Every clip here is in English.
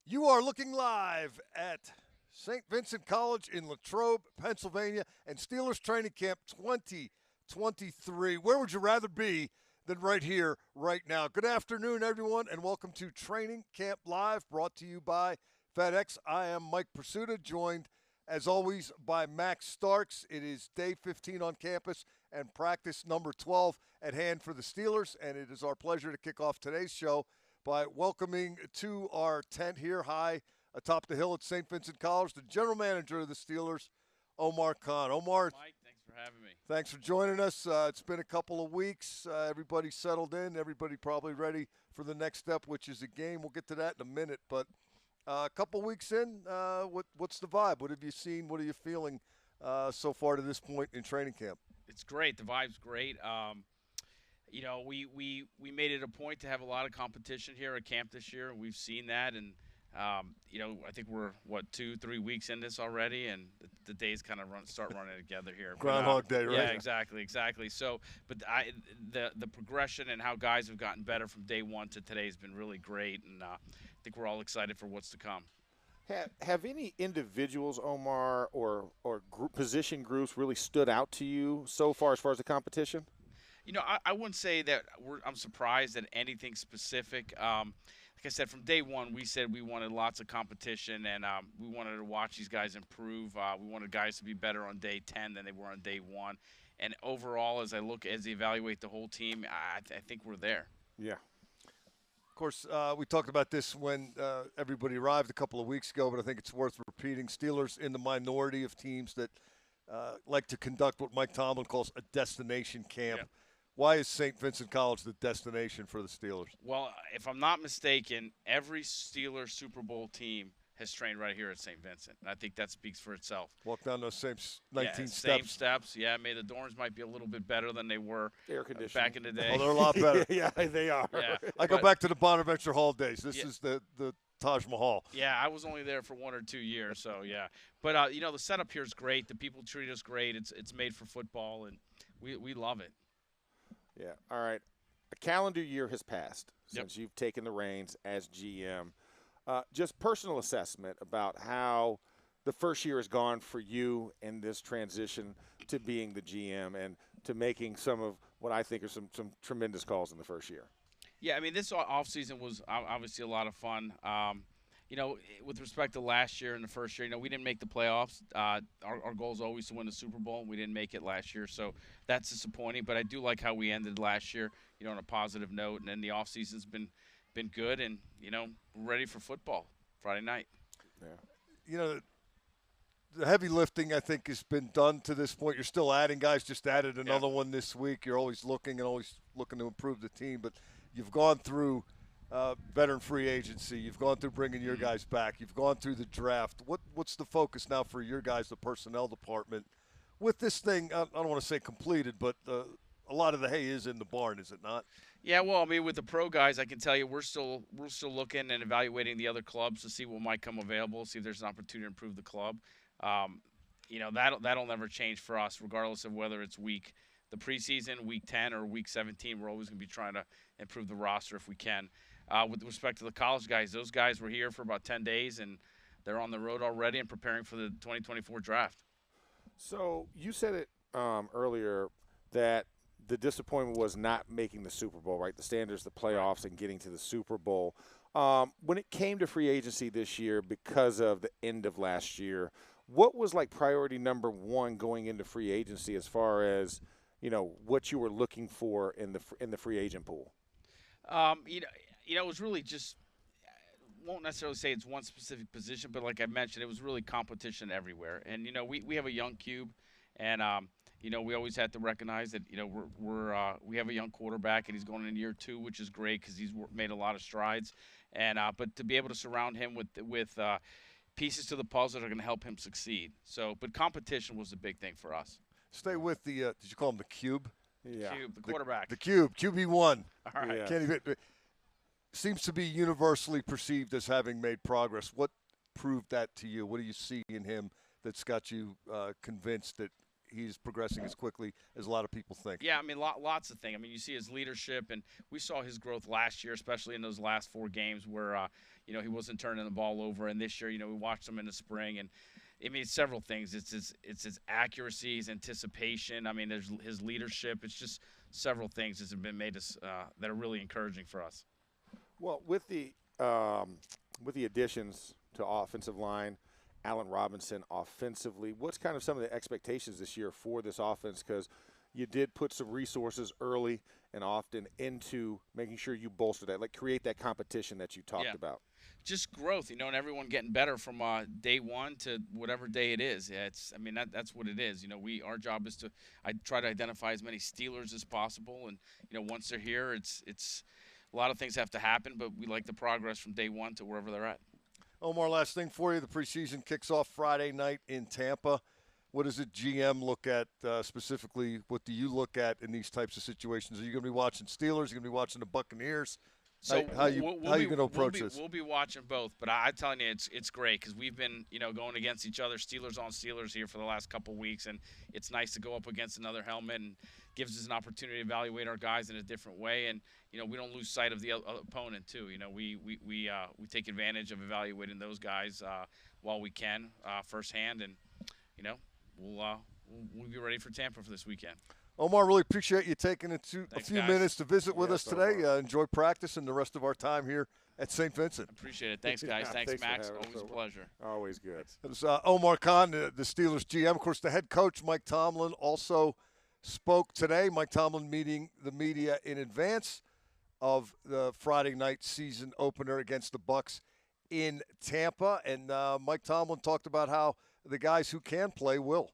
You are looking live at St. Vincent College in Latrobe, Pennsylvania, and Steelers Training Camp 2023. Where would you rather be than right here, right now? Good afternoon, everyone, and welcome to Training Camp Live, brought to you by FedEx. I am Mike Prisuta, joined, as always, by Max Starks. It is day 15 on campus and practice number 12 at hand for the Steelers, and it is our pleasure to kick off today's show by welcoming to our tent here high atop the hill at St. Vincent College, the general manager of the Steelers, Omar Khan. Omar, Mike, thanks for having me. thanks for joining us. It's been a couple of weeks. Everybody settled in. Everybody probably ready for the next step, which is a game. We'll get to that in a minute. But a couple of weeks in, what's the vibe? What have you seen? What are you feeling so far to this point in training camp? It's great. The vibe's great. You know, we made it a point to have a lot of competition here at camp this year. We've seen that, and you know, I think we're 2-3 weeks in this already, and the days kind of start running together here. Groundhog Day, right? Yeah, exactly. So, but the progression and how guys have gotten better from day one to today has been really great, and I think we're all excited for what's to come. Have any individuals, Omar, or position groups really stood out to you so far as the competition? You know, I wouldn't say that I'm surprised at anything specific. Like I said, from day one, we said we wanted lots of competition, and we wanted to watch these guys improve. We wanted guys to be better on day 10 than they were on day 1. And overall, as I evaluate the whole team, I think we're there. Yeah. Of course, we talked about this when everybody arrived a couple of weeks ago, but I think it's worth repeating. Steelers in the minority of teams that like to conduct what Mike Tomlin calls a destination camp. Yeah. Why is St. Vincent College the destination for the Steelers? Well, if I'm not mistaken, every Steelers Super Bowl team has trained right here at St. Vincent, and I think that speaks for itself. Walk down those same 19 steps. Same steps. Yeah, maybe the dorms might be a little bit better than they were back in the day. Oh, they're a lot better. Yeah, they are. Yeah. I go back to the Bonaventure Hall days. This is the Taj Mahal. Yeah, I was only there for 1 or 2 years, so yeah. But you know, the setup here is great. The people treat us great. It's made for football, and we love it. Yeah. All right. A calendar year has passed since you've taken the reins as GM. Just personal assessment about how the first year has gone for you in this transition to being the GM and to making some of what I think are some tremendous calls in the first year. Yeah, I mean, this offseason was obviously a lot of fun. You know, with respect to last year and the first year, you know, we didn't make the playoffs. Our goal is always to win the Super Bowl. We didn't make it last year, so that's disappointing. But I do like how we ended last year, you know, on a positive note. And then the offseason's been good, and, you know, we're ready for football Friday night. Yeah. You know, the heavy lifting, I think, has been done to this point. You're still adding guys, just added another one this week. You're always looking to improve the team. But you've gone through veteran free agency. You've gone through bringing your guys back. You've gone through the draft. What's the focus now for your guys, the personnel department, with this thing? I don't want to say completed, but a lot of the hay is in the barn, is it not? Yeah, well, I mean, with the pro guys, I can tell you we're still looking and evaluating the other clubs to see what might come available, see if there's an opportunity to improve the club. You know, that'll never change for us, regardless of whether it's the preseason, week 10 or week 17. We're always going to be trying to improve the roster if we can. With respect to the college guys, those guys were here for about 10 days, and they're on the road already and preparing for the 2024 draft. So you said it earlier that the disappointment was not making the Super Bowl, right? The standards, the playoffs, and getting to the Super Bowl. When it came to free agency this year because of the end of last year, what was like priority number one going into free agency as far as, you know, what you were looking for in the free agent pool? You know, it was really just, won't necessarily say it's one specific position, but like I mentioned, it was really competition everywhere. And, you know, we have a young cube, and, you know, we always have to recognize that, you know, we have a young quarterback, and he's going in year 2, which is great because he's made a lot of strides. And but to be able to surround him with pieces to the puzzle that are going to help him succeed. So, but competition was the big thing for us. Stay with the did you call him the cube? Yeah. Cube, the quarterback. The cube, QB1. All right. Yeah. Can't even, seems to be universally perceived as having made progress. What proved that to you? What do you see in him that's got you convinced that he's progressing as quickly as a lot of people think. Yeah, I mean, lots of things. I mean, you see his leadership, and we saw his growth last year, especially in those last 4 games where, he wasn't turning the ball over. And this year, we watched him in the spring, and I mean, it's several things. It's his accuracy, his anticipation. I mean, there's his leadership. It's just several things that have been made us that are really encouraging for us. Well, with the additions to offensive line, Allen Robinson offensively, what's kind of some of the expectations this year for this offense? Because you did put some resources early and often into making sure you bolster that, like create that competition that you talked about. Just growth, and everyone getting better from day one to whatever day it is. Yeah, that's what it is. Our job is to try to identify as many Steelers as possible, and once they're here, it's a lot of things have to happen, but we like the progress from day one to wherever they're at. Omar, last thing for you. The preseason kicks off Friday night in Tampa. What does a GM look at specifically? What do you look at in these types of situations? Are you going to be watching Steelers? Are you going to be watching the Buccaneers? So how are you going to approach this? We'll be watching both, but I'm telling you, it's great because we've been going against each other, Steelers on Steelers here for the last couple of weeks, and it's nice to go up against another helmet and gives us an opportunity to evaluate our guys in a different way, and we don't lose sight of the opponent too. We take advantage of evaluating those guys while we can firsthand, and we'll be ready for Tampa for this weekend. Omar, really appreciate you taking a few minutes to visit with us today. Omar. Enjoy practice and the rest of our time here at St. Vincent. Appreciate it. Thanks, guys. Thanks, Max. Always a pleasure. Always good. It was Omar Khan, the Steelers GM. Of course, the head coach, Mike Tomlin, also spoke today. Mike Tomlin meeting the media in advance of the Friday night season opener against the Bucs in Tampa. And Mike Tomlin talked about how the guys who can play will.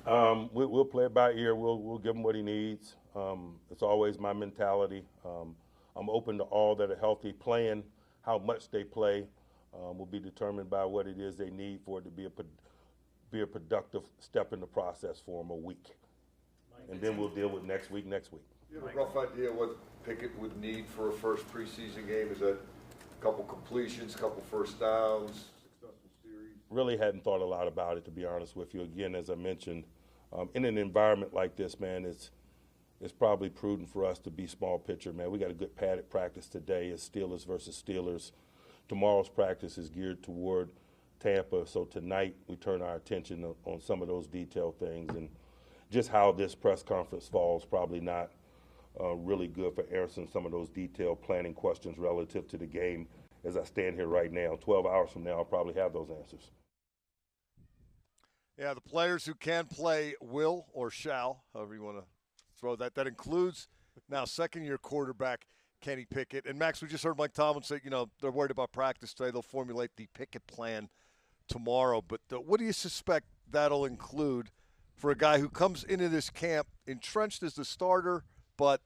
We'll play it by ear. We'll give him what he needs. It's always my mentality. I'm open to all that are healthy. Playing, how much they play, will be determined by what it is they need for it to be a productive step in the process for them a week. And then we'll deal with next week. You have a rough idea what Pickett would need for a first preseason game? Is that a couple completions, a couple first downs? Really hadn't thought a lot about it, to be honest with you. Again, as I mentioned, in an environment like this, man, it's probably prudent for us to be small picture, man. We got a good padded practice today. It's Steelers versus Steelers. Tomorrow's practice is geared toward Tampa, so tonight we turn our attention on some of those detailed things. And just how this press conference falls, probably not really good for answering some of those detailed planning questions relative to the game. As I stand here right now, 12 hours from now, I'll probably have those answers. Yeah, the players who can play will or shall, however you want to throw that. That includes now second-year quarterback Kenny Pickett. And, Max, we just heard Mike Tomlin say, they're worried about practice today. They'll formulate the Pickett plan tomorrow. But what do you suspect that'll include for a guy who comes into this camp entrenched as the starter but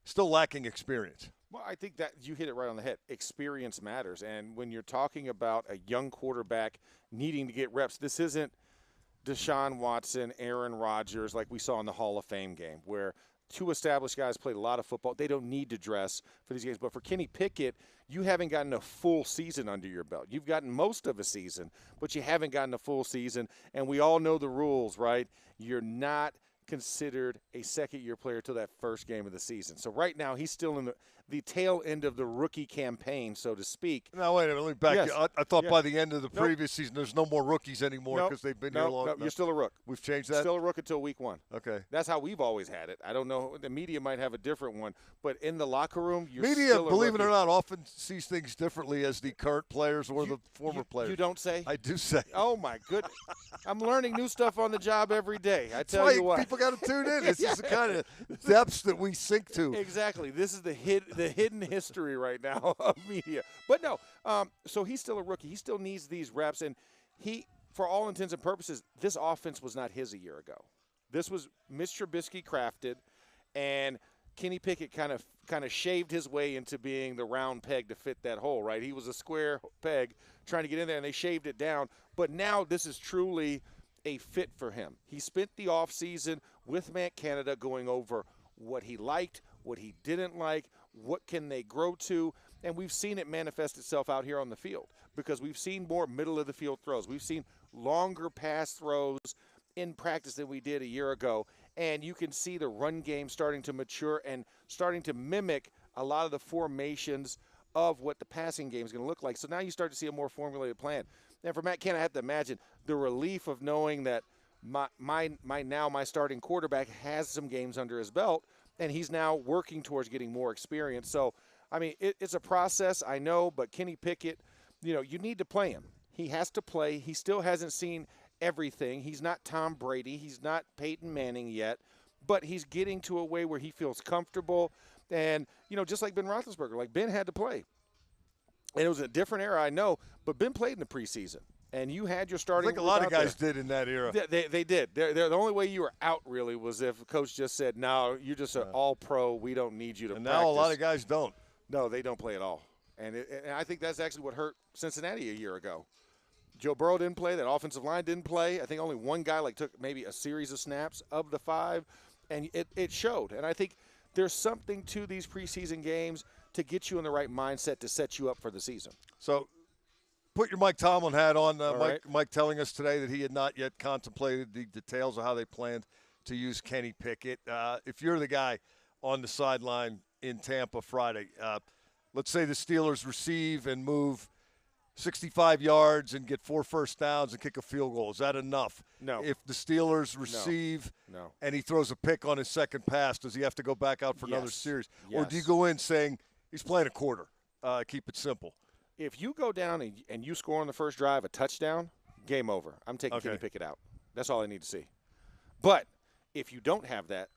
still lacking experience? Well, I think that you hit it right on the head. Experience matters. And when you're talking about a young quarterback needing to get reps, this isn't Deshaun Watson, Aaron Rodgers, like we saw in the Hall of Fame game, where two established guys played a lot of football. They don't need to dress for these games. But for Kenny Pickett, you haven't gotten a full season under your belt. You've gotten most of a season, but you haven't gotten a full season. And we all know the rules, right? You're not considered a second-year player till that first game of the season. So right now he's still in the tail end of the rookie campaign, so to speak. Now, wait a minute. Let me back you. I thought by the end of the previous season there's no more rookies anymore because they've been here long enough. You're still a rook. We've changed that? Still a rook until week 1. Okay. That's how we've always had it. I don't know. The media might have a different one. But in the locker room, you're media, still a believe rookie. it or not, often sees things differently as the current players or the former players. You don't say? I do say. Oh, my goodness. I'm learning new stuff on the job every day. I tell That's you why what. people got to tune in. This is the kind of depths that we sink to. Exactly. This is the hidden history right now of media. But no, so he's still a rookie. He still needs these reps. And for all intents and purposes, this offense was not his a year ago. This was Mitch Trubisky crafted, and Kenny Pickett kind of shaved his way into being the round peg to fit that hole, right? He was a square peg trying to get in there, and they shaved it down. But now this is truly a fit for him. He spent the offseason with Matt Canada going over what he liked, what he didn't like, what can they grow to, and we've seen it manifest itself out here on the field because we've seen more middle-of-the-field throws. We've seen longer pass throws in practice than we did a year ago. And you can see the run game starting to mature and starting to mimic a lot of the formations of what the passing game is going to look like. So now you start to see a more formulated plan. And for Matt Canada, I have to imagine the relief of knowing that my starting quarterback has some games under his belt, and he's now working towards getting more experience. So, I mean, it's a process, I know, but Kenny Pickett, you need to play him. He has to play. He still hasn't seen everything. He's not Tom Brady. He's not Peyton Manning yet, but he's getting to a way where he feels comfortable. And, just like Ben Roethlisberger, like Ben had to play. And it was a different era, I know, but Ben played in the preseason. And you had your starting. I think a lot of guys did in that era. They did. The only way you were out really was if coach just said, "No, you're just an all-pro. We don't need you to." And practice. now a lot of guys don't. No, they don't play at all. And I think that's actually what hurt Cincinnati a year ago. Joe Burrow didn't play. That offensive line didn't play. I think only one guy took maybe a series of snaps of the 5, and it showed. And I think there's something to these preseason games to get you in the right mindset to set you up for the season. So. Put your Mike Tomlin hat on. Right. Mike telling us today that he had not yet contemplated the details of how they planned to use Kenny Pickett. If you're the guy on the sideline in Tampa Friday, let's say the Steelers receive and move 65 yards and get 4 first downs and kick a field goal. Is that enough? No. If the Steelers receive no. and he throws a pick on his second pass, does he have to go back out for another series? Yes. Or do you go in saying he's playing a quarter? Keep it simple. If you go down and you score on the first drive a touchdown, game over. I'm taking Kenny Pickett out. That's all I need to see. But if you don't have that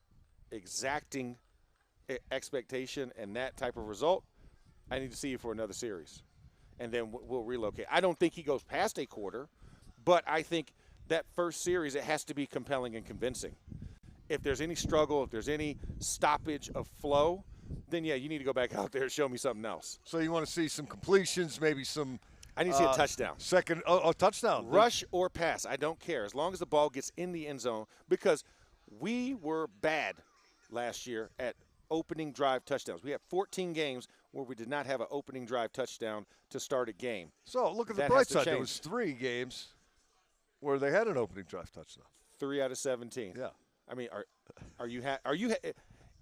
exacting expectation and that type of result, I need to see you for another series. And then we'll relocate. I don't think he goes past a quarter, but I think that first series, it has to be compelling and convincing. If there's any struggle, if there's any stoppage of flow, then, you need to go back out there and show me something else. So you want to see some completions, maybe some – I need to see a touchdown. Touchdown. Rush or pass, I don't care, as long as the ball gets in the end zone, because we were bad last year at opening drive touchdowns. We had 14 games where we did not have an opening drive touchdown to start a game. So look at the bright side. There was 3 games where they had an opening drive touchdown. 3 out of 17. Yeah. I mean, are you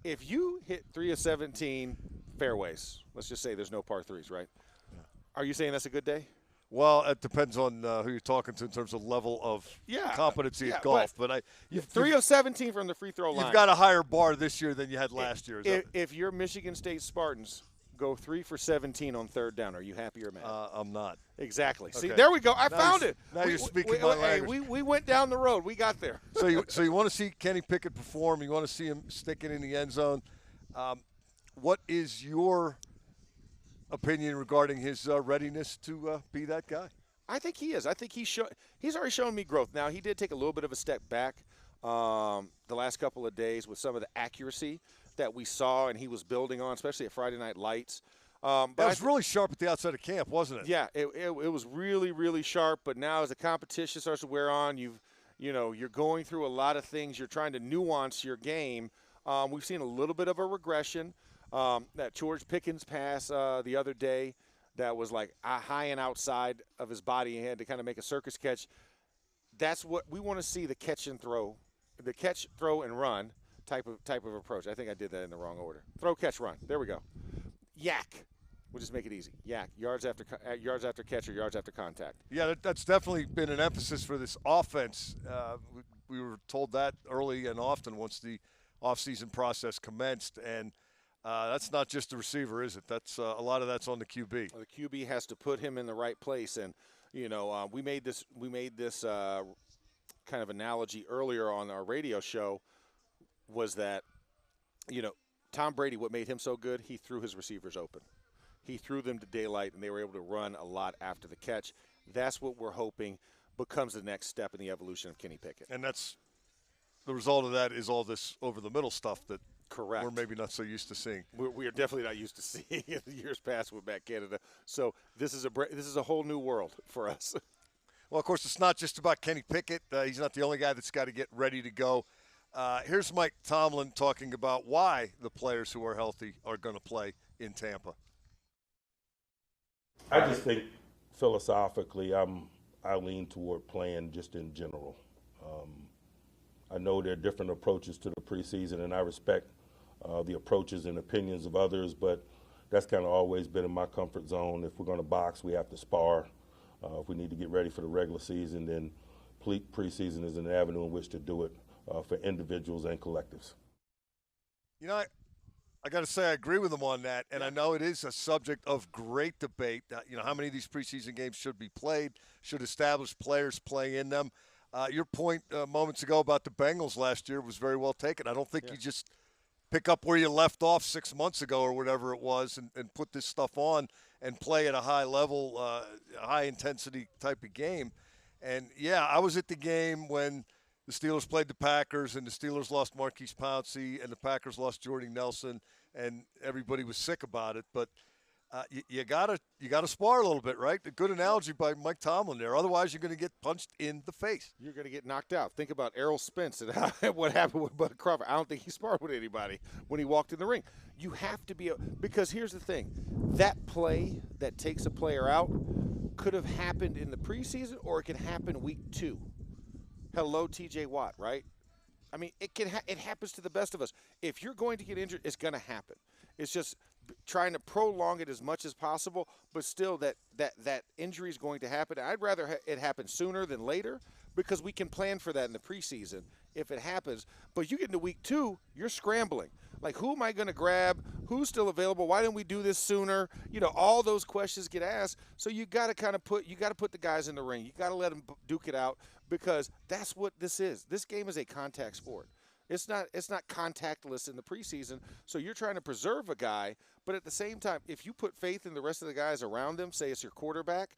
if you hit 3 of 17 fairways, let's just say there's no par 3s, right? Yeah. Are you saying that's a good day? Well, it depends on who you're talking to in terms of level of competency at golf. But 3 of 17 from the free throw line. You've got a higher bar this year than you had last year. If your Michigan State Spartans go 3 for 17 on third down, are you happy or mad? I'm not. Exactly. Okay. See, there we go. I found it. Now you're speaking my language. We went down the road. We got there. So you want to see Kenny Pickett perform. You want to see him sticking in the end zone. What is your opinion regarding his readiness to be that guy? I think he is. I think he's already shown me growth. Now, he did take a little bit of a step back the last couple of days with some of the accuracy that we saw and he was building on, especially at Friday Night Lights. But it was really sharp at the outside of camp, wasn't it? Yeah, it was really, really sharp. But now as the competition starts to wear on, you're going through a lot of things. You're trying to nuance your game. We've seen a little bit of a regression. That George Pickens pass the other day that was like high and outside of his body. He had to kind of make a circus catch. That's what we want to see, the catch, throw, and run type of approach. I think I did that in the wrong order. Throw, catch, run. There we go. Yak. We'll just make it easy. Yak. Yards after catch or yards after contact. Yeah, that's definitely been an emphasis for this offense. We were told that early and often once the offseason process commenced, and that's not just the receiver, is it? That's a lot of that's on the QB. Well, the QB has to put him in the right place, and we made this kind of analogy earlier on our radio show. Was that Tom Brady? What made him so good? He threw his receivers open. He threw them to daylight, and they were able to run a lot after the catch. That's what we're hoping becomes the next step in the evolution of Kenny Pickett. And that's the result of that is all this over the middle stuff that. Correct. We're maybe not so used to seeing. We are definitely not used to seeing in the years past with Matt Canada. So this is a whole new world for us. Well, of course, it's not just about Kenny Pickett. He's not the only guy that's got to get ready to go. Here's Mike Tomlin talking about why the players who are healthy are going to play in Tampa. I just think philosophically, I lean toward playing just in general. I know there are different approaches to the preseason, and I respect the approaches and opinions of others, but that's kind of always been in my comfort zone. If we're going to box, we have to spar. If we need to get ready for the regular season, then preseason is an avenue in which to do it for individuals and collectives. You know, I got to say I agree with him on that, and I know it is a subject of great debate. You know, how many of these preseason games should be played? Should established players play in them? Your point moments ago about the Bengals last year was very well taken. I don't think you just pick up where you left off 6 months ago or whatever it was and put this stuff on and play at a high level, high-intensity type of game. And, yeah, I was at the game when the Steelers played the Packers and the Steelers lost Marquise Pouncey and the Packers lost Jordy Nelson, and everybody was sick about it. But you gotta spar a little bit, right? A good analogy by Mike Tomlin there. Otherwise, you're going to get punched in the face. You're going to get knocked out. Think about Errol Spence and what happened with Bud Crawford. I don't think he sparred with anybody when he walked in the ring. You have to be – because here's the thing. That play that takes a player out could have happened in the preseason or it could happen week 2. Hello, T.J. Watt, right? I mean, it happens to the best of us. If you're going to get injured, it's going to happen. It's just trying to prolong it as much as possible, but still that injury is going to happen. I'd rather it happen sooner than later because we can plan for that in the preseason if it happens. But you get into week 2, you're scrambling. Like, who am I going to grab? Who's still available? Why didn't we do this sooner? You know, all those questions get asked. So you got to put the guys in the ring. You got to let them duke it out because that's what this is. This game is a contact sport. It's not contactless in the preseason. So you're trying to preserve a guy, but at the same time, if you put faith in the rest of the guys around him, say it's your quarterback,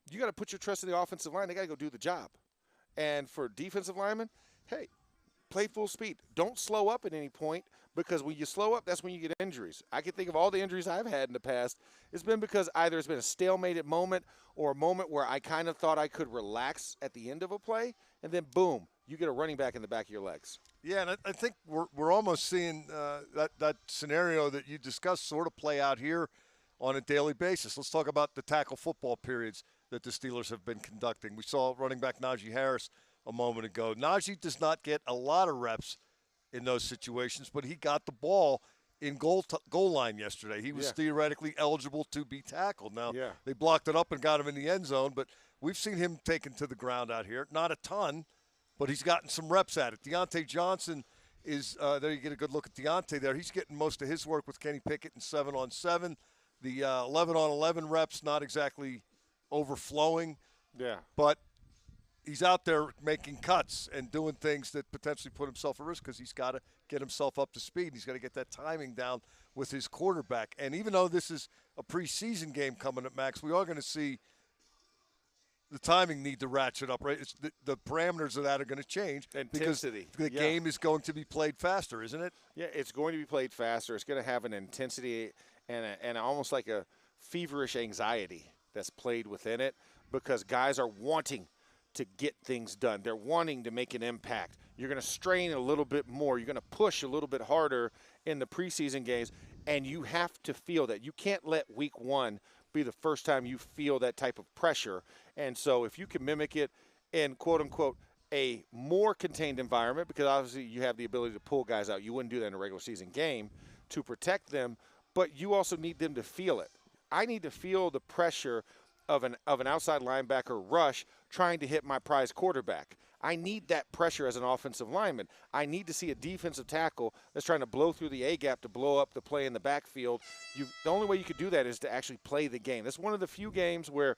you got to put your trust in the offensive line. They got to go do the job. And for defensive linemen, hey, play full speed. Don't slow up at any point because when you slow up, that's when you get injuries. I can think of all the injuries I've had in the past. It's been because either it's been a stalemated moment or a moment where I kind of thought I could relax at the end of a play, and then boom, you get a running back in the back of your legs. Yeah, and I think we're almost seeing that scenario that you discussed sort of play out here on a daily basis. Let's talk about the tackle football periods that the Steelers have been conducting. We saw running back Najee Harris a moment ago. Najee does not get a lot of reps in those situations, but he got the ball in goal line yesterday. He was theoretically eligible to be tackled. Now, they blocked it up and got him in the end zone, but we've seen him taken to the ground out here. Not a ton, but he's gotten some reps at it. Deontay Johnson is there. You get a good look at Deontay there. He's getting most of his work with Kenny Pickett in 7-on-7. The 11-on-11 reps, not exactly overflowing. Yeah. But he's out there making cuts and doing things that potentially put himself at risk because he's got to get himself up to speed. He's got to get that timing down with his quarterback. And even though this is a preseason game coming up, Max, we are going to see the timing need to ratchet up, right? It's the parameters of that are going to change. Intensity. Because the game is going to be played faster, isn't it? Yeah, it's going to be played faster. It's going to have an intensity and almost like a feverish anxiety that's played within it because guys are wanting to get things done. They're wanting to make an impact. You're going to strain a little bit more. You're going to push a little bit harder in the preseason games, and you have to feel that. You can't let week 1 be the first time you feel that type of pressure. And so if you can mimic it in, quote-unquote, a more contained environment, because obviously you have the ability to pull guys out. You wouldn't do that in a regular season game to protect them, but you also need them to feel it. I need to feel the pressure of an outside linebacker rush trying to hit my prize quarterback. I need that pressure as an offensive lineman. I need to see a defensive tackle that's trying to blow through the A-gap to blow up the play in the backfield. The only way you could do that is to actually play the game. That's one of the few games where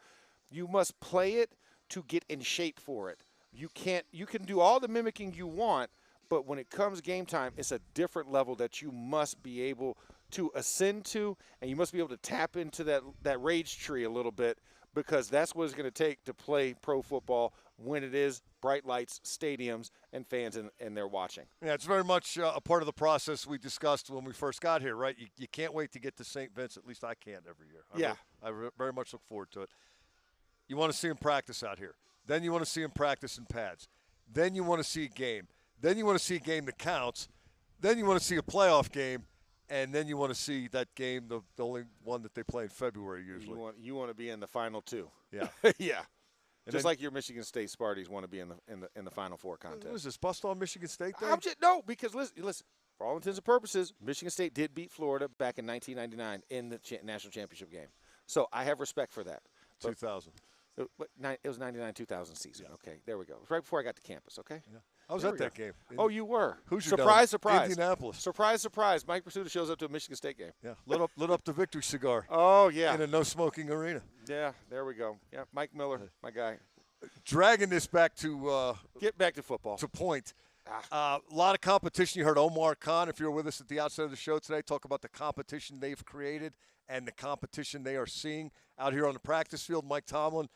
you must play it to get in shape for it. You can do all the mimicking you want, but when it comes game time, it's a different level that you must be able to ascend to, and you must be able to tap into that rage tree a little bit because that's what it's going to take to play pro football when it is bright lights, stadiums, and fans and they're watching. Yeah, it's very much a part of the process we discussed when we first got here, right? You can't wait to get to St. Vincent. At least I can't every year. I very much look forward to it. You want to see him practice out here. Then you want to see him practice in pads. Then you want to see a game. Then you want to see a game that counts. Then you want to see a playoff game. And then you want to see that game, the only one that they play in February usually. You want to be in the final 2. Yeah. Yeah. Just like your Michigan State Sparties want to be in the Final Four contest. What is this, bust on Michigan State Day? No, because listen, for all intents and purposes, Michigan State did beat Florida back in 1999 in the national championship game. So I have respect for that. 2000. It was 99-2000 season. Yeah. Okay, there we go. It was right before I got to campus, okay? Yeah. I was at that game. Oh, you were? Hoosier surprise, Dome. surprise. Indianapolis. Surprise, surprise. Mike Prisuta shows up to a Michigan State game. Yeah, lit up the victory cigar. Oh, yeah. In a no-smoking arena. Yeah, there we go. Yeah, Mike Miller, my guy. Dragging this back to get back to football. To point. A lot of competition. You heard Omar Khan, if you were with us at the outset of the show today, talk about the competition they've created and the competition they are seeing out here on the practice field. Mike Tomlin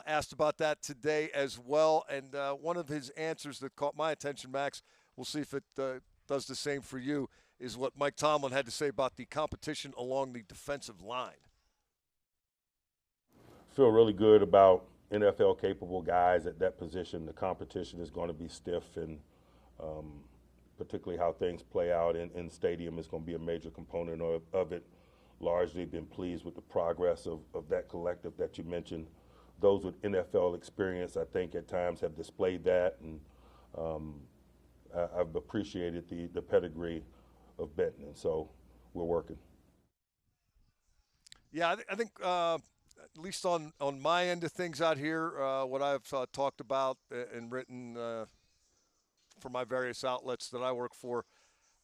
asked about that today as well. And one of his answers that caught my attention, Max, we'll see if it does the same for you, is what Mike Tomlin had to say about the competition along the defensive line. Feel really good about NFL-capable guys at that position. The competition is going to be stiff, and particularly how things play out in stadium is going to be a major component of it. Largely been pleased with the progress of that collective that you mentioned. Those with NFL experience, I think, at times have displayed that, and I've appreciated the pedigree of Benton, and so we're working. Yeah, I think at least on my end of things out here, what I've talked about and written for my various outlets that I work for,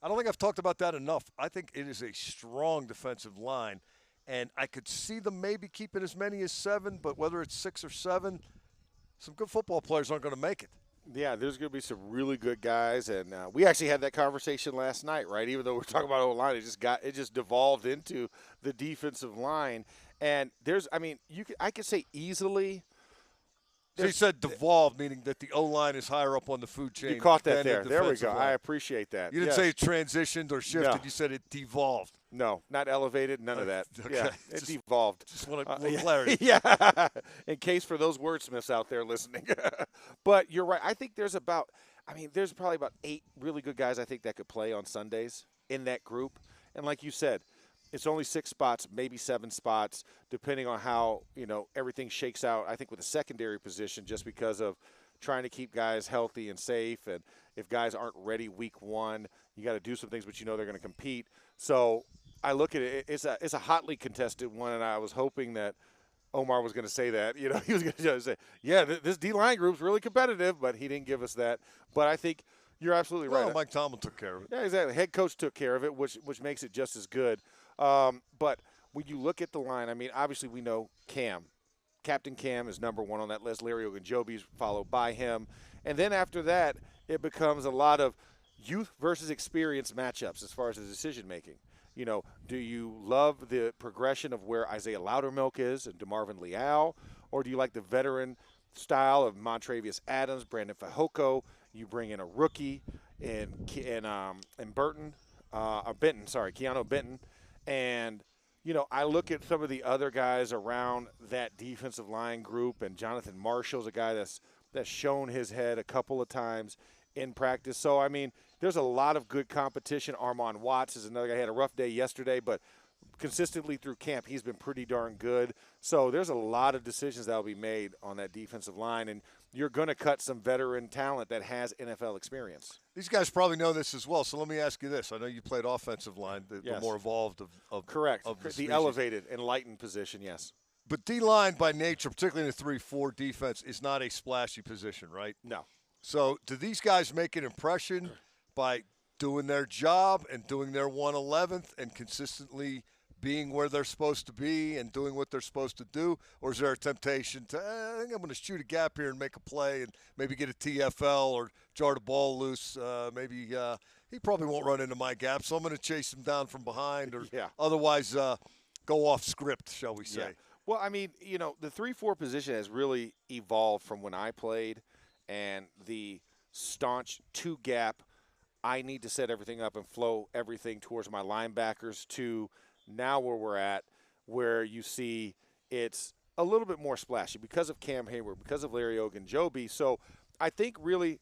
I don't think I've talked about that enough. I think it is a strong defensive line, and I could see them maybe keeping as many as 7, but whether it's 6 or 7, some good football players aren't going to make it. Yeah, there's going to be some really good guys, and we actually had that conversation last night, right? Even though we're talking about O-line, it just devolved into the defensive line. And I could say easily. So you said devolved, meaning that the O-line is higher up on the food chain. You caught that there. The there we go. line. I appreciate that. You didn't say it transitioned or shifted. No. You said it devolved. No, not elevated, none of that. Okay. Yeah, it devolved. Just want a little clarity. Yeah, in case for those wordsmiths out there listening. But you're right. I think there's probably about 8 really good guys I think that could play on Sundays in that group. And like you said, it's only 6 spots, maybe 7 spots, depending on how, everything shakes out, I think, with the secondary position, just because of trying to keep guys healthy and safe. And if guys aren't ready week 1, you got to do some things, but they're going to compete. So I look at it, it's a hotly contested one, and I was hoping that Omar was going to say that. He was going to say, yeah, this D-line group's really competitive, but he didn't give us that. But I think you're absolutely right. Well, Mike Tomlin took care of it. Yeah, exactly. Head coach took care of it, which makes it just as good. But when you look at the line, obviously we know Cam. Captain Cam is number 1 on that list. Larry Ogunjobi's followed by him. And then after that, it becomes a lot of youth versus experience matchups as far as the decision-making. Do you love the progression of where Isaiah Loudermilk is and DeMarvin Leal, or do you like the veteran style of Montravius Adams, Brandon Fehoko? You bring in a rookie in Keanu Benton. And, I look at some of the other guys around that defensive line group, and Jonathan Marshall's a guy that's shown his head a couple of times in practice. So, there's a lot of good competition. Armon Watts is another guy. He had a rough day yesterday, but consistently through camp, he's been pretty darn good. So there's a lot of decisions that will be made on that defensive line, and you're going to cut some veteran talent that has NFL experience. These guys probably know this as well, so let me ask you this. I know you played offensive line, the more evolved of correct. Of the elevated, enlightened position, yes. But D-line by nature, particularly in a 3-4 defense, is not a splashy position, right? No. So do these guys make an impression by doing their job and doing their 111th and consistently being where they're supposed to be and doing what they're supposed to do? Or is there a temptation to, I think I'm going to shoot a gap here and make a play and maybe get a TFL or jar the ball loose? He probably won't run into my gap, so I'm going to chase him down from behind or otherwise go off script, shall we say. Yeah. Well, the 3-4 position has really evolved from when I played, and the staunch 2-gap, I need to set everything up and flow everything towards my linebackers, to now where we're at, where you see it's a little bit more splashy because of Cam Hayward, because of Larry Ogunjobi. So I think really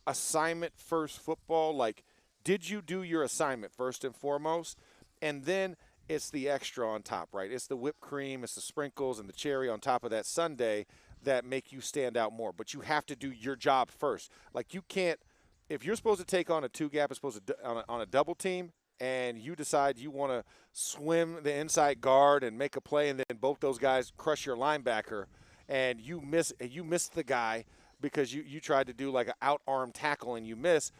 assignment first football, like, did you do your assignment first and foremost? And then it's the extra on top, right? It's the whipped cream, it's the sprinkles and the cherry on top of that sundae that make you stand out more. But you have to do your job first. Like, you can't – if you're supposed to take on a two-gap, on a double team, and you decide you want to swim the inside guard and make a play, and then both those guys crush your linebacker, and you miss the guy because you tried to do like an out-arm tackle and you miss,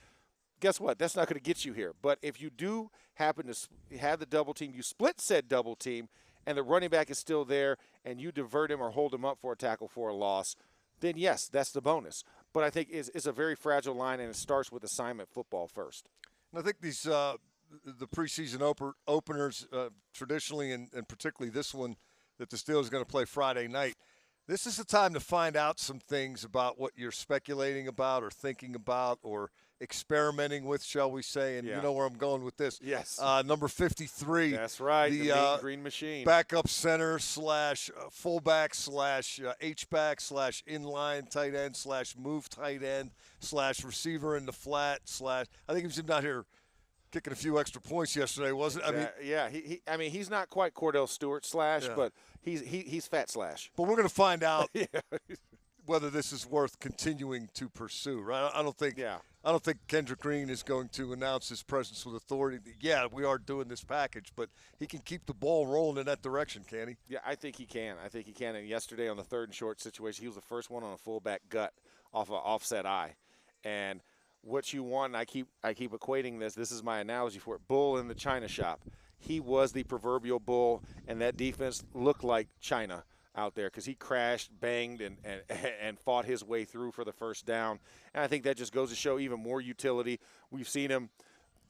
guess what? That's not going to get you here. But if you do happen to have the double team, you split said double team, and the running back is still there, and you divert him or hold him up for a tackle for a loss, then yes, that's the bonus. But I think it's a very fragile line, and it starts with assignment football first. And I think these the preseason openers traditionally, and particularly this one that the Steelers are going to play Friday night, this is the time to find out some things about what you're speculating about or thinking about or experimenting with, shall we say. And you know where I'm going with this. Yes. Number 53. That's right, the Mean Green Machine. Backup center / fullback / H-back / inline tight end / move tight end / receiver in the flat / I think he was even out here kicking a few extra points yesterday, wasn't it? I mean, he's not quite Cordell Stewart / but he's fat / But we're going to find out whether this is worth continuing to pursue, right? I don't think Kendrick Green is going to announce his presence with authority. Yeah, we are doing this package, but he can keep the ball rolling in that direction, can he? Yeah, I think he can. And yesterday on the 3rd and short situation, he was the first one on a fullback gut off an offset eye. And what you want, and I keep equating this. This is my analogy for it. Bull in the China shop. He was the proverbial bull, and that defense looked like China out there because he crashed, banged, and fought his way through for the first down. And I think that just goes to show even more utility. We've seen him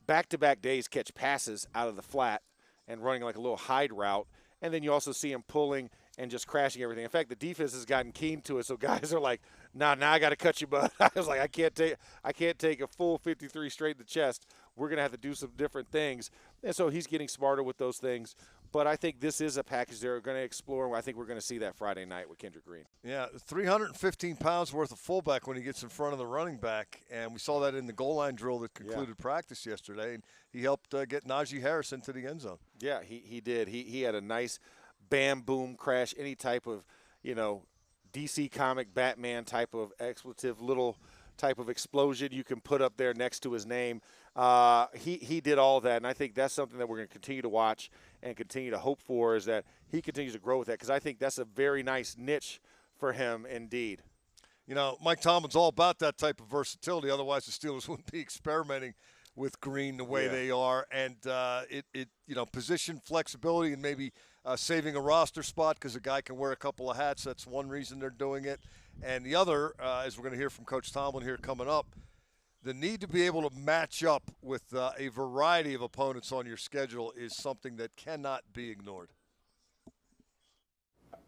back-to-back days catch passes out of the flat and running like a little hide route. And then you also see him pulling and just crashing everything. In fact, the defense has gotten keen to it, so guys are like, now I got to cut you, bud. I was like, I can't take a full 53 straight in the chest. We're going to have to do some different things. And so he's getting smarter with those things. But I think this is a package they're going to explore, and I think we're going to see that Friday night with Kendrick Green. Yeah, 315 pounds worth of fullback when he gets in front of the running back, and we saw that in the goal line drill that concluded practice yesterday, and he helped get Najee Harris into the end zone. Yeah, he did. He had a nice bam, boom, crash, any type of, DC comic Batman type of expletive, little type of explosion you can put up there next to his name. He did all that, and I think that's something that we're going to continue to watch and continue to hope for, is that he continues to grow with that, because I think that's a very nice niche for him indeed. Mike Tomlin's all about that type of versatility. Otherwise, the Steelers wouldn't be experimenting with Green the way they are, and position flexibility and maybe saving a roster spot because a guy can wear a couple of hats. That's one reason they're doing it. And the other, as we're going to hear from Coach Tomlin here coming up, the need to be able to match up with a variety of opponents on your schedule is something that cannot be ignored.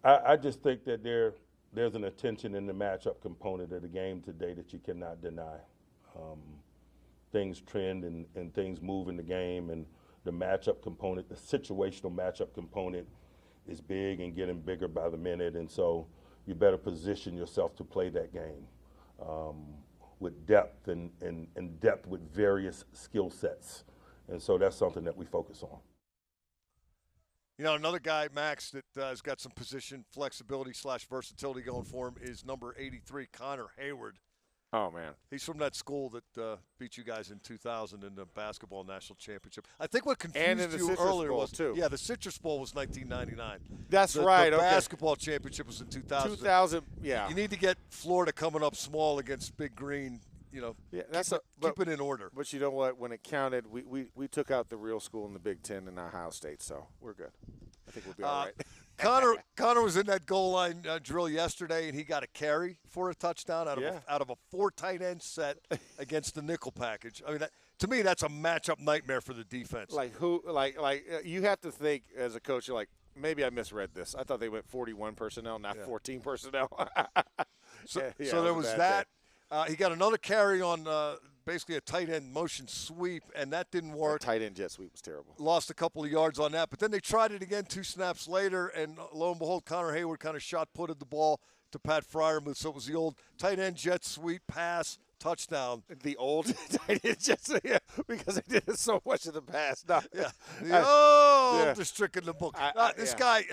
I just think that there's an attention in the matchup component of the game today that you cannot deny. Things trend and things move in the game, and the matchup component, the situational matchup component is big and getting bigger by the minute, and so you better position yourself to play that game with depth and depth with various skill sets. And so that's something that we focus on. Another guy, Max, that has got some position flexibility / versatility going for him is number 83, Connor Hayward. Oh, man. He's from that school that beat you guys in 2000 in the basketball national championship. I think what confused you earlier was, too. Yeah, the Citrus Bowl was 1999. That's right. The basketball championship was in 2000. 2000, yeah. You need to get Florida coming up small against Big Green. Keep it in order. But you know what? When it counted, we took out the real school in the Big Ten in Ohio State, so we're good. I think we'll be all right. Connor was in that goal line drill yesterday, and he got a carry for a touchdown out of a 4 tight end set against the nickel package. I mean, to me, that's a matchup nightmare for the defense. You have to think as a coach, you're like, maybe I misread this. I thought they went 41 personnel, not 14 personnel. So there was that. He got another carry on basically a tight end motion sweep, and that didn't work. The tight end jet sweep was terrible. Lost a couple of yards on that, but then they tried it again 2 snaps later, and lo and behold, Connor Hayward kind of shot-putted the ball to Pat Freiermuth. So it was the old tight end jet sweep pass touchdown. The old tight end jet sweep, because they did it so much in the past. No. Yeah. The oldest trick in the book. This guy,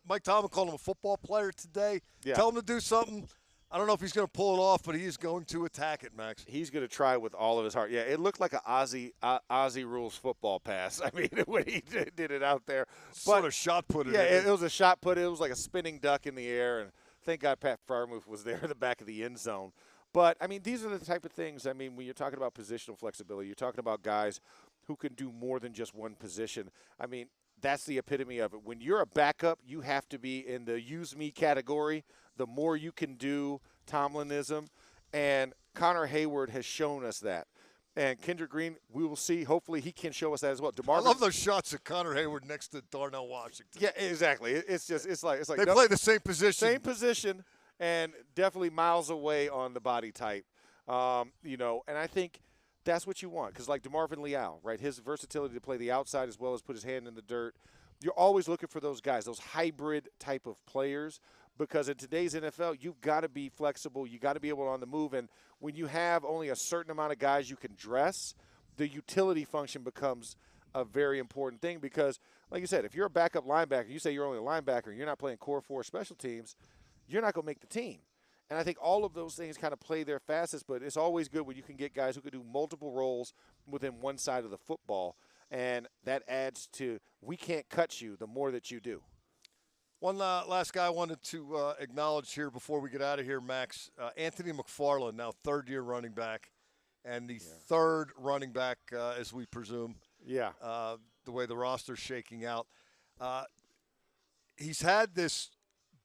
Mike Tomlin called him a football player today. Yeah. Tell him to do something. I don't know if he's going to pull it off, but he is going to attack it, Max. He's going to try with all of his heart. Yeah, it looked like an Ozzie rules football pass. I mean, when he did it out there. But, sort of shot put it yeah, in. it was a shot put. It was like a spinning duck in the air, and thank God Pat Freiermuth was there in the back of the end zone. But, I mean, these are the type of things, I mean, when you're talking about positional flexibility, you're talking about guys who can do more than just one position. I mean, that's the epitome of it. When you're a backup, you have to be in the use me category. The more you can do, Tomlinism, and Connor Hayward has shown us that. And Kendrick Green, we will see. Hopefully, he can show us that as well. I love those shots of Connor Hayward next to Darnell Washington. Yeah, exactly. It's like they play the same position. Same position, and definitely miles away on the body type. You know, and I think that's what you want, because like DeMarvin Leal, right? His versatility to play the outside as well as put his hand in the dirt. You're always looking for those guys, those hybrid type of players. Because in today's NFL, you've got to be flexible. You got to be able to on the move. And when you have only a certain amount of guys you can dress, the utility function becomes a very important thing. Because, like you said, if you're a backup linebacker, you say you're only a linebacker, and you're not playing core 4 special teams, you're not going to make the team. And I think all of those things kind of play their fastest. But it's always good when you can get guys who can do multiple roles within one side of the football. And that adds to we can't cut you the more that you do. One last guy I wanted to acknowledge here before we get out of here, Max. Anthony McFarland, now third-year running back, and the third running back, as we presume. Yeah. The way the roster's shaking out. He's had this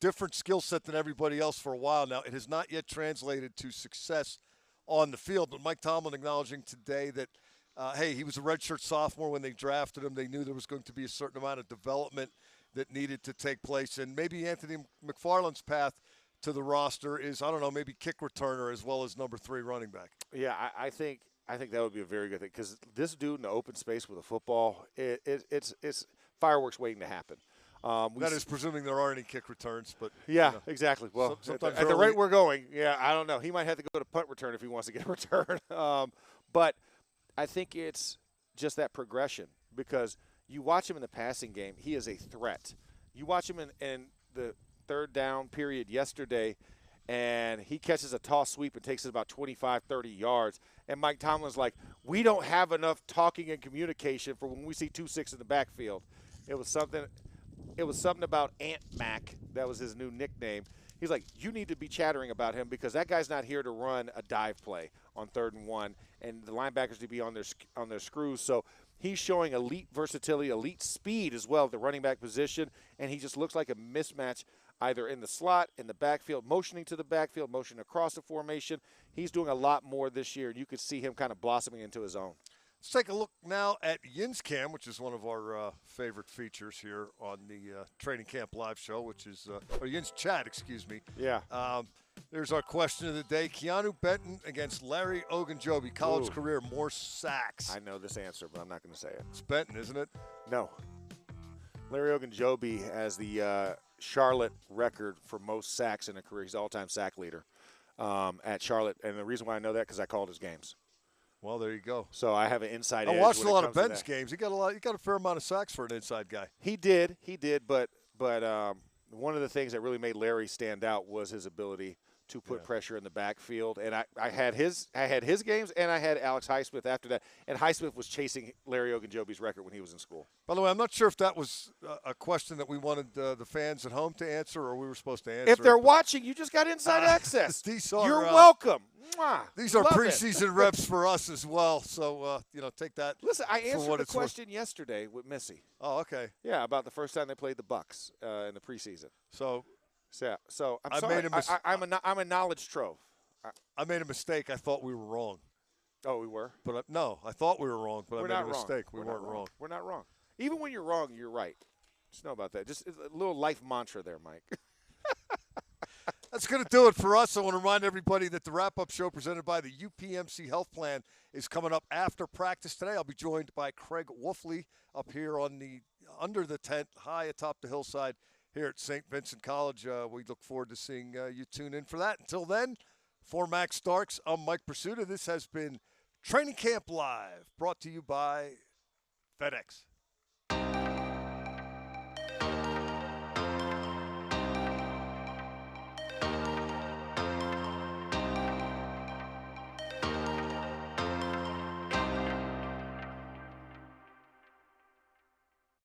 different skill set than everybody else for a while now. It has not yet translated to success on the field, but Mike Tomlin acknowledging today that, hey, he was a redshirt sophomore when they drafted him. They knew there was going to be a certain amount of development that needed to take place. And maybe Anthony McFarland's path to the roster is, I don't know, maybe kick returner as well as number 3 running back. Yeah, I think that would be a very good thing, because this dude in the open space with a football, it's fireworks waiting to happen. That is presuming there aren't any kick returns. But yeah, exactly. Well, at the rate we're going, I don't know. He might have to go to punt return if he wants to get a return. But I think it's just that progression, because you watch him in the passing game, he is a threat. You watch him in the third down period yesterday, and he catches a toss sweep and takes it about 25, 30 yards. And Mike Tomlin's like, we don't have enough talking and communication for when we see 2-6 in the backfield. It was something about Ant Mac. That was his new nickname. He's like, you need to be chattering about him, because that guy's not here to run a dive play on 3rd and 1, and the linebackers to be on their screws. So he's showing elite versatility, elite speed as well at the running back position, and he just looks like a mismatch either in the slot, in the backfield, motioning to the backfield, motioning across the formation. He's doing a lot more this year, and you could see him kind of blossoming into his own. Let's take a look now at Yin's Cam, which is one of our favorite features here on the Training Camp Live show, which is or Yin's Chat, excuse me. Yeah. There's our question of the day. Keanu Benton against Larry Ogunjobi, college career, more sacks. I know this answer, but I'm not going to say it. It's Benton, isn't it? No. Larry Ogunjobi has the Charlotte record for most sacks in a career. He's the all-time sack leader at Charlotte, and the reason why I know that because I called his games. Well, there you go. So I have an inside edge. I watched a lot of Benton's Benton's games. He got a fair amount of sacks for an inside guy. He did, but one of the things that really made Larry stand out was his ability to put pressure in the backfield. And I had his games, and I had Alex Highsmith after that. And Highsmith was chasing Larry Ogunjobi's record when he was in school. By the way, I'm not sure if that was a question that we wanted the fans at home to answer, or we were supposed to answer. If they're watching, you just got inside access. You're welcome. Mwah. These are Love preseason reps for us as well. So, take that. Listen, I answered the worth. question yesterday with Missy. Oh, okay. Yeah, about the first time they played the Bucks in the preseason. So I'm sorry. I'm a knowledge trove. I made a mistake. I thought we were wrong. Oh, we were? But no, I thought we were wrong, but I made a mistake. We weren't wrong. We're not wrong. Even when you're wrong, you're right. Just know about that. Just a little life mantra there, Mike. That's going to do it for us. I want to remind everybody that the wrap-up show presented by the UPMC Health Plan is coming up after practice today. I'll be joined by Craig Wolfley up here under the tent, high atop the hillside here at St. Vincent College. We look forward to seeing you tune in for that. Until then, for Max Starks, I'm Mike Prisuta. This has been Training Camp Live, brought to you by FedEx.